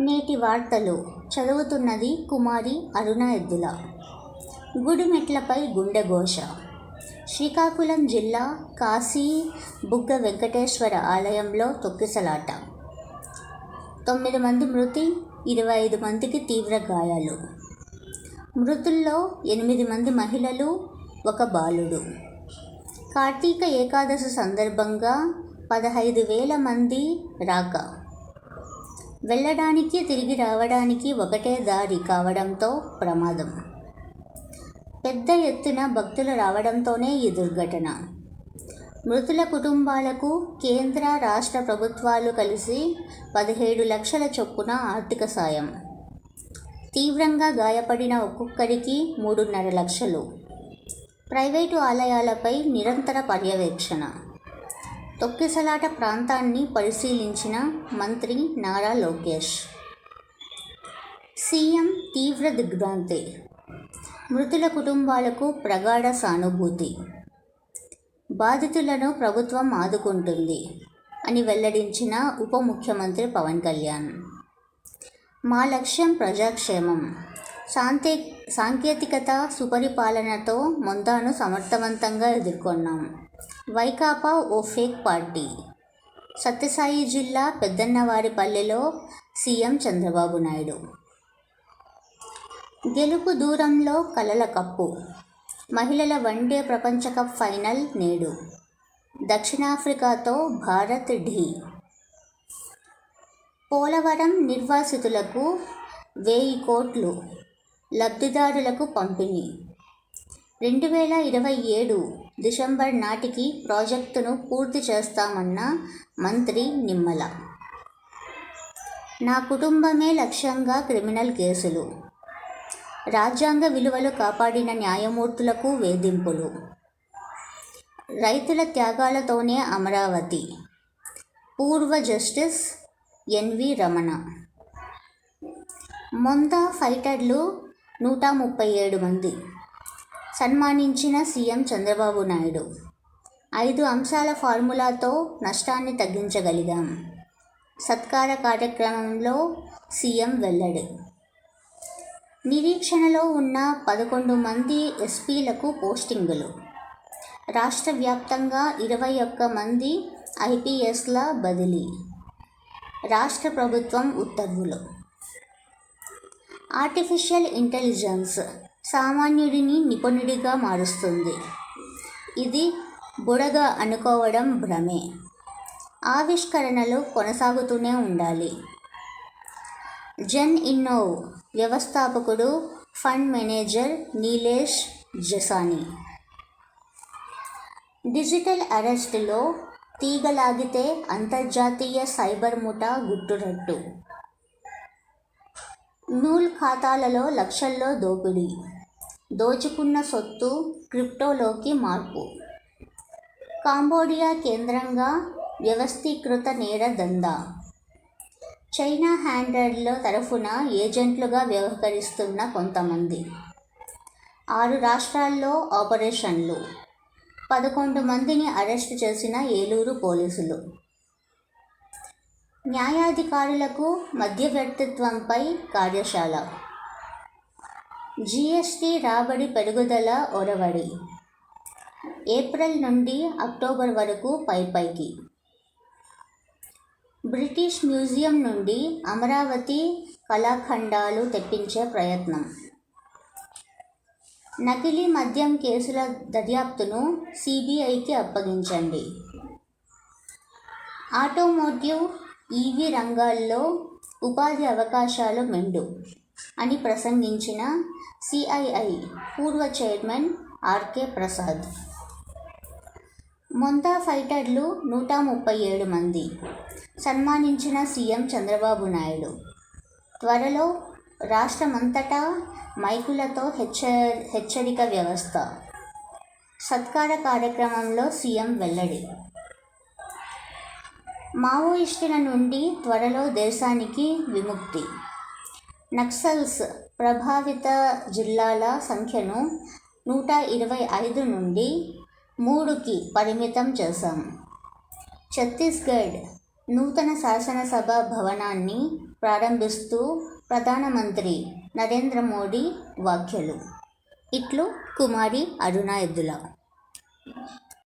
నేటి వార్తలు చదువుతున్నది కుమారి అరుణ ఎద్దుల. గుడిమెట్లపై గుండె ఘోష. శ్రీకాకుళం జిల్లా కాశీ బుగ్గ వెంకటేశ్వర ఆలయంలో తొక్కిసలాట. 9 మంది మృతి, 25 మందికి తీవ్ర గాయాలు. మృతుల్లో 8 మంది మహిళలు, 1 బాలుడు. కార్తీక ఏకాదశి సందర్భంగా 15,000 మంది రాక. వెళ్ళడానికి తిరిగి రావడానికి ఒకటే దారి కావడంతో ప్రమాదం. పెద్ద ఎత్తున భక్తులు రావడంతోనే ఈ దుర్ఘటన. మృతుల కుటుంబాలకు కేంద్ర రాష్ట్ర ప్రభుత్వాలు కలిసి 17 లక్షల చొప్పున ఆర్థిక సాయం. తీవ్రంగా గాయపడిన ఒక్కొక్కరికి 3.5 లక్షలు. ప్రైవేటు ఆలయాలపై నిరంతర పర్యవేక్షణ. తొక్కిసలాట ప్రాంతాన్ని పరిశీలించిన మంత్రి నారా లోకేష్. సీఎం తీవ్ర దిగ్భ్రాంతి. మృతుల కుటుంబాలకు ప్రగాఢ సానుభూతి. బాధితులను ప్రభుత్వం ఆదుకుంటుంది అని వెల్లడించిన ఉప ముఖ్యమంత్రి పవన్ కళ్యాణ్. మా లక్ష్యం ప్రజాక్షేమం. సాంకేతికత, సుపరిపాలనతో మొందాను సమర్థవంతంగా ఎదుర్కొన్నాం. వైకాపా ఓ ఫేక్ పార్టీ. సత్యసాయి జిల్లా పెద్దన్నవారిపల్లెలో సీఎం చంద్రబాబు నాయుడు. గెలుపు దూరంలో కలల కప్పు. మహిళల వన్డే ప్రపంచ కప్ ఫైనల్ నేడు. దక్షిణాఫ్రికాతో భారత్ ఢీ. పోలవరం నిర్వాసితులకు 1000 కోట్లు లబ్ధిదారులకు పంపిణీ. 2027 డిసెంబర్ నాటికి ప్రాజెక్టును పూర్తి చేస్తామన్న మంత్రి నిమ్మల. నా కుటుంబమే లక్ష్యంగా క్రిమినల్ కేసులు. రాజ్యాంగ విలువలు కాపాడిన న్యాయమూర్తులకు వేధింపులు. రైతుల త్యాగాలతోనే అమరావతి. పూర్వ జస్టిస్ ఎన్వి రమణ. మొంద ఫైటర్లు 137 మంది సన్మానించిన సీఎం చంద్రబాబు నాయుడు. 5 అంశాల ఫార్ములాతో నష్టాన్ని తగ్గించగలిగాం. సత్కార కార్యక్రమంలో సీఎం వెల్లడి. నిరీక్షణలో ఉన్న 11 మంది ఎస్పీలకు పోస్టింగులు. రాష్ట్ర వ్యాప్తంగా 21 మంది ఐపీఎస్ల బదిలీ. రాష్ట్ర ప్రభుత్వం ఉత్తర్వులు. ఆర్టిఫిషియల్ ఇంటెలిజెన్స్ సామాన్యుడిని నిపుణుడిగా మారుస్తుంది. ఇది బుడగ అనుకోవడం భ్రమే. ఆవిష్కరణలు కొనసాగుతూనే ఉండాలి. జన్ ఇన్నోవ్ వ్యవస్థాపకుడు ఫండ్ మేనేజర్ నీలేష్ జసాని. డిజిటల్ అరెస్టులో తీగలాగితే అంతర్జాతీయ సైబర్ ముఠా గుట్టురట్టు. నూల్ ఖాతాలలో లక్షల్లో దోపిడీ. దోచుకున్న సొత్తు క్రిప్టోలోకి మార్పు. కాంబోడియా కేంద్రంగా వ్యవస్థీకృత నేర దందా. చైనా హ్యాండర్ల తరఫున ఏజెంట్లుగా వ్యవహరిస్తున్న కొంతమంది. 6 రాష్ట్రాల్లో ఆపరేషన్లు. 11 మందిని అరెస్టు చేసిన ఏలూరు పోలీసులు. న్యాయాధికారులకు మధ్యవర్తిత్వంపై కార్యశాల. జీఎస్టీ రాబడి పెరుగుదల ఒరవడి. ఏప్రిల్ నుండి అక్టోబర్ వరకు పైకి. బ్రిటిష్ మ్యూజియం నుండి అమరావతి కళాఖండాలు తెప్పించే ప్రయత్నం. నకిలీ మద్యం కేసుల దర్యాప్తును సిబిఐకి అప్పగించండి. ఆటోమోటివ్, ఈవీ రంగాల్లో ఉపాధి అవకాశాలు మెండు అని ప్రసంగించిన సిఐఐ పూర్వ చైర్మన్ ఆర్కే ప్రసాద్. మొందా ఫైటర్లు 137 మంది సన్మానించిన సీఎం చంద్రబాబు నాయుడు. త్వరలో రాష్ట్రమంతటా మైకులతో హెచ్చరిక వ్యవస్థ. సత్కార కార్యక్రమంలో సీఎం వెల్లడి. మావోయిస్టుల నుండి త్వరలో దేశానికి విముక్తి. నక్సల్స్ ప్రభావిత జిల్లాల సంఖ్యను 125 నుండి 3కి పరిమితం చేశాం. ఛత్తీస్గఢ్ నూతన శాసనసభ భవనాన్ని ప్రారంభిస్తూ ప్రధానమంత్రి నరేంద్ర మోడీ వ్యాఖ్యలు. ఇట్లు కుమారి అరుణ ఎద్దుల.